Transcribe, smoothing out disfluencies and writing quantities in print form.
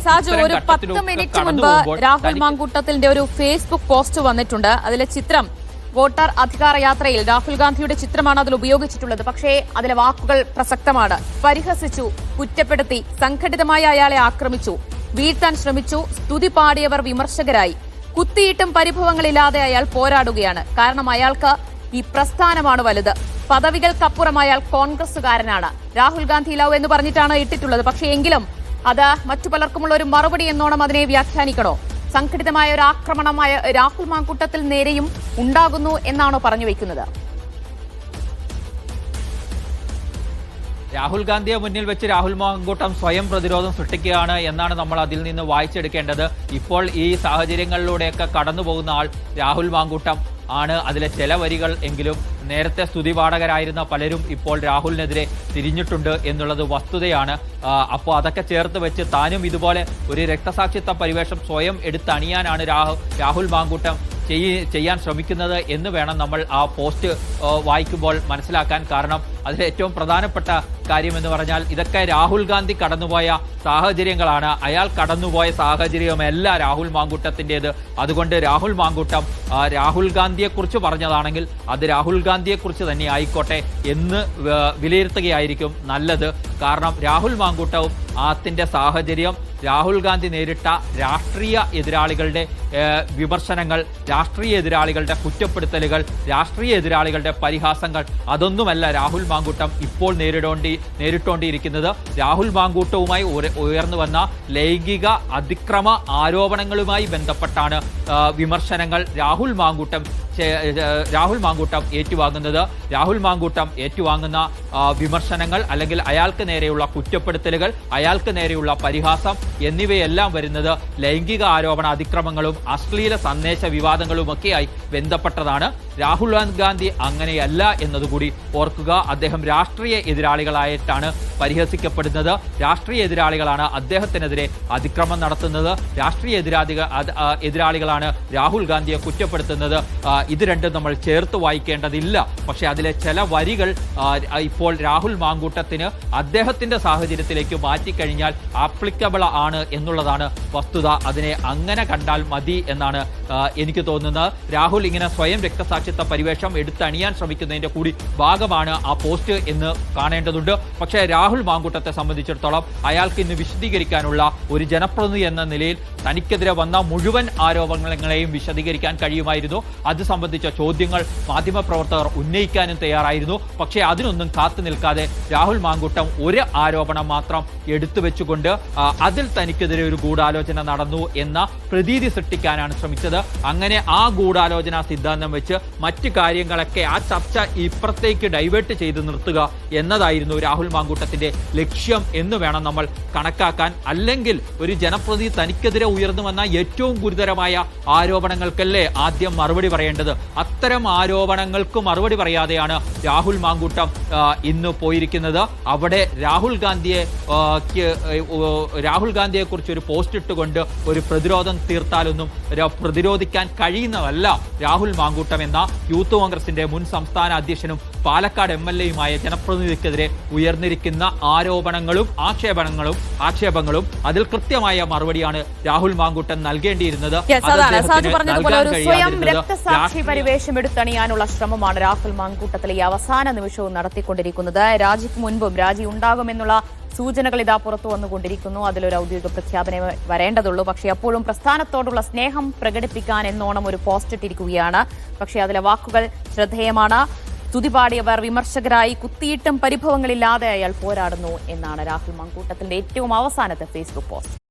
സാജു, ഒരു 10 മിനിറ്റ് മുൻപ് രാഹുൽ മാങ്കൂട്ടത്തിന്റെ ഒരു ഫേസ്ബുക്ക് പോസ്റ്റ് വന്നിട്ടുണ്ട്. അതിലെ ചിത്രം വോട്ടർ അധികാര യാത്രയിൽ രാഹുൽ ഗാന്ധിയുടെ ചിത്രമാണ് അതിൽ ഉപയോഗിച്ചിട്ടുള്ളത്. പക്ഷേ അതിലെ വാക്കുകൾ പ്രസക്തമാണ്. പരിഹസിച്ചു, കുറ്റപ്പെടുത്തി, സംഘടിതമായി അയാളെ ആക്രമിച്ചു, വീഴ്ത്താൻ ശ്രമിച്ചു, സ്തുതി പാടിയവർ വിമർശകരായി, കുത്തിയിട്ടും പരിഭവങ്ങളില്ലാതെ അയാൾ പോരാടുകയാണ്. കാരണം അയാൾക്ക് ഈ പ്രസ്ഥാനമാണ് വലുത്. പദവികൾക്കപ്പുറം അയാൾ കോൺഗ്രസുകാരനാണ്. രാഹുൽ ഗാന്ധി ലവ് എന്ന് പറഞ്ഞിട്ടാണ് ഇട്ടിട്ടുള്ളത്. പക്ഷേ എങ്കിലും അത് മറ്റു പലർക്കുമുള്ള ഒരു മറുപടി എന്നോണം അതിനെ വ്യാഖ്യാനിക്കണോ? സംഘടിതമായ ഒരു ആക്രമണമായ രാഹുൽ മാങ്കൂട്ടത്തിൽ നേരെയും ഉണ്ടാകുന്നു എന്നാണോ പറഞ്ഞു വയ്ക്കുന്നത്? രാഹുൽ ഗാന്ധിയെ മുന്നിൽ വെച്ച് രാഹുൽ മാങ്കൂട്ടം സ്വയം പ്രതിരോധം സൃഷ്ടിക്കുകയാണ് എന്നാണ് നമ്മൾ അതിൽ നിന്ന് വായിച്ചെടുക്കേണ്ടത്. ഇപ്പോൾ ഈ സാഹചര്യങ്ങളിലൂടെയൊക്കെ കടന്നു പോകുന്ന ആൾ രാഹുൽ മാങ്കൂട്ടം ആണ്. അതിലെ ചില വരികൾ എങ്കിലും നേരത്തെ സ്തുതിപാഠകരായിരുന്ന പലരും ഇപ്പോൾ രാഹുലിനെതിരെ തിരിഞ്ഞിട്ടുണ്ട് എന്നുള്ളത് വസ്തുതയാണ്. അപ്പോൾ അതൊക്കെ ചേർത്ത് വെച്ച് താനും ഇതുപോലെ ഒരു രക്തസാക്ഷിത്വ പരിവേഷം സ്വയം എടുത്തണിയാനാണ് രാഹുൽ മാങ്കൂട്ടം ചെയ്യാൻ ശ്രമിക്കുന്നത് എന്ന് വേണം നമ്മൾ ആ പോസ്റ്റ് വായിക്കുമ്പോൾ മനസ്സിലാക്കാൻ. കാരണം അതിൽ ഏറ്റവും പ്രധാനപ്പെട്ട കാര്യം എന്ന് പറഞ്ഞാൽ ഇതൊക്കെ രാഹുൽ ഗാന്ധി കടന്നുപോയ സാഹചര്യങ്ങളാണ്. അയാൾ കടന്നുപോയ സാഹചര്യമല്ല രാഹുൽ മാങ്കൂട്ടത്തിൻ്റെത്. അതുകൊണ്ട് രാഹുൽ മാങ്കൂട്ടം രാഹുൽ ഗാന്ധിയെക്കുറിച്ച് പറഞ്ഞതാണെങ്കിൽ അത് രാഹുൽ ഗാന്ധിയെക്കുറിച്ച് തന്നെ ആയിക്കോട്ടെ എന്ന് വിലയിരുത്തുകയായിരിക്കും നല്ലത്. കാരണം രാഹുൽ മാങ്കൂട്ടവും അതിൻ്റെ സാഹചര്യം, രാഹുൽ ഗാന്ധി നേരിട്ട രാഷ്ട്രീയ എതിരാളികളുടെ വിമർശനങ്ങൾ, രാഷ്ട്രീയ എതിരാളികളുടെ കുറ്റപ്പെടുത്തലുകൾ, രാഷ്ട്രീയ എതിരാളികളുടെ പരിഹാസങ്ങൾ, അതൊന്നുമല്ല രാഹുൽ മാങ്കൂട്ടം ഇപ്പോൾ നേരിട്ടുകൊണ്ടിരിക്കുന്നത്. രാഹുൽ മാങ്കൂട്ടവുമായി ഉയർന്നു വന്ന ലൈംഗിക അതിക്രമ ആരോപണങ്ങളുമായി ബന്ധപ്പെട്ടാണ് വിമർശനങ്ങൾ രാഹുൽ മാങ്കൂട്ടം ഏറ്റുവാങ്ങുന്നത്. രാഹുൽ മാങ്കൂട്ടം ഏറ്റുവാങ്ങുന്ന വിമർശനങ്ങൾ അല്ലെങ്കിൽ അയാൾക്ക് നേരെയുള്ള കുറ്റപ്പെടുത്തലുകൾ, അയാൾക്ക് നേരെയുള്ള പരിഹാസം എന്നിവയെല്ലാം വരുന്നത് ലൈംഗിക ആരോപണ അതിക്രമങ്ങളും അശ്ലീല സന്ദേശ വിവാദങ്ങളുമൊക്കെയായി ബന്ധപ്പെട്ടതാണ്. രാഹുൽ ഗാന്ധി അങ്ങനെയല്ല എന്നതുകൂടി ഓർക്കുക. അദ്ദേഹം രാഷ്ട്രീയ എതിരാളികളായിട്ടാണ് പരിഹസിക്കപ്പെടുന്നത്. രാഷ്ട്രീയ എതിരാളികളാണ് അദ്ദേഹത്തിനെതിരെ അതിക്രമം നടത്തുന്നത്. രാഷ്ട്രീയ എതിരാളികളാണ് രാഹുൽ ഗാന്ധിയെ കുറ്റപ്പെടുത്തുന്നത്. ഇത് രണ്ടും നമ്മൾ ചേർത്ത് വായിക്കേണ്ടതില്ല. പക്ഷെ അതിലെ ചില വരികൾ ഇപ്പോൾ രാഹുൽ മാങ്കൂട്ടത്തിന് അദ്ദേഹത്തിന്റെ സാഹചര്യത്തിലേക്ക് മാറ്റിക്കഴിഞ്ഞാൽ ആപ്ലിക്കബിൾ ആണ് എന്നുള്ളതാണ് വസ്തുത. അതിനെ അങ്ങനെ കണ്ടാൽ മതി എന്നാണ് എനിക്ക് തോന്നുന്നത്. രാഹുൽ ഇങ്ങനെ സ്വയം രക്തസാക്ഷിത്വ പരിവേഷം എടുത്തണിയാൻ ശ്രമിക്കുന്നതിന്റെ കൂടി ഭാഗമാണ് ആ പോസ്റ്റ് എന്ന് കാണേണ്ടതുണ്ട്. പക്ഷേ രാഹുൽ മാങ്കൂട്ടത്തെ സംബന്ധിച്ചിടത്തോളം അയാൾക്ക് ഇന്ന് വിശദീകരിക്കാനുള്ള ഒരു ജനപ്രതിനിധി എന്ന നിലയിൽ തനിക്കെതിരെ വന്ന മുഴുവൻ ആരോപണങ്ങളെയും വിശദീകരിക്കാൻ കഴിയുമായിരുന്നു. അത് സംബന്ധിച്ച ചോദ്യങ്ങൾ മാധ്യമപ്രവർത്തകർ ഉന്നയിക്കാനും തയ്യാറായിരുന്നു. പക്ഷേ അതിനൊന്നും കാത്തു നിൽക്കാതെ രാഹുൽ മാങ്കൂട്ടം ഒരു ആരോപണം മാത്രം എടുത്തു വെച്ചുകൊണ്ട് അതിൽ തനിക്കെതിരെ ഒരു ഗൂഢാലോചന നടന്നു എന്ന പ്രതീതി സൃഷ്ടിക്കാനാണ് ശ്രമിച്ചത്. അങ്ങനെ ആ ഗൂഢാലോചന സിദ്ധാന്തം വെച്ച് മറ്റു കാര്യങ്ങളൊക്കെ ആ ചർച്ച ഇപ്പുറത്തേക്ക് ഡൈവേർട്ട് ചെയ്ത് നിർത്തുക എന്നതായിരുന്നു രാഹുൽ മാങ്കൂട്ടത്തിന്റെ ലക്ഷ്യം എന്ന് വേണം നമ്മൾ കണക്കാക്കാൻ. അല്ലെങ്കിൽ ഒരു ജനപ്രതിനിധി തനിക്കെതിരെ ഉയർന്നു വന്ന ഏറ്റവും ഗുരുതരമായ ആരോപണങ്ങൾക്കല്ലേ ആദ്യം മറുപടി പറയേണ്ടത്. അത്തരം ആരോപണങ്ങൾക്ക് മറുപടി പറയാതെയാണ് രാഹുൽ മാങ്കൂട്ടം ഇന്ന് പോയിരിക്കുന്നത്. അവിടെ രാഹുൽ ഗാന്ധിയെ കുറിച്ച് ഒരു പോസ്റ്റ് ഇട്ടുകൊണ്ട് ഒരു പ്രതിരോധം തീർത്താലൊന്നും പ്രതിരോധിക്കാൻ കഴിയുന്നതല്ല രാഹുൽ മാങ്കൂട്ടം എന്ന യൂത്ത് കോൺഗ്രസിന്റെ മുൻ സംസ്ഥാന അധ്യക്ഷനും പാലക്കാട് MLA-യുമായ ജനപ്രതിനിധിക്കെതിരെ ഉയർന്നിരിക്കുന്ന ആരോപണങ്ങളും ആക്ഷേപങ്ങളും അതിൽ കൃത്യമായ മറുപടിയാണ് രാഹുൽ മാങ്കൂട്ടം നൽകേണ്ടിയിരുന്നത്. സ്വയം രക്തസാക്ഷി പരിവേഷം എടുത്തണിയാനുള്ള ശ്രമമാണ് രാഹുൽ മാങ്കൂട്ടത്തിലെ ഈ അവസാന നിമിഷവും നടത്തിക്കൊണ്ടിരിക്കുന്നത്. രാജിക്ക് മുൻപും രാജി ഉണ്ടാകുമെന്നുള്ള സൂചനകൾ ഇതാ പുറത്തു വന്നുകൊണ്ടിരിക്കുന്നു. അതിലൊരു ഔദ്യോഗിക പ്രഖ്യാപനം വരേണ്ടതുള്ളൂ. പക്ഷേ അപ്പോഴും പ്രസ്ഥാനത്തോടുള്ള സ്നേഹം പ്രകടിപ്പിക്കാൻ എന്നോണം ഒരു പോസ്റ്റ് ഇട്ടിരിക്കുകയാണ്. പക്ഷേ അതിലെ വാക്കുകൾ ശ്രദ്ധേയമാണ്. സ്തുതിപാടിയവർ വിമർശകരായി, കുത്തിയിട്ടും പരിഭവങ്ങളില്ലാതെ അയാൾ പോരാടുന്നു എന്നാണ് രാഹുൽ മാങ്കൂട്ടത്തിന്റെ ഏറ്റവും അവസാനത്തെ ഫേസ്ബുക്ക് പോസ്റ്റ്.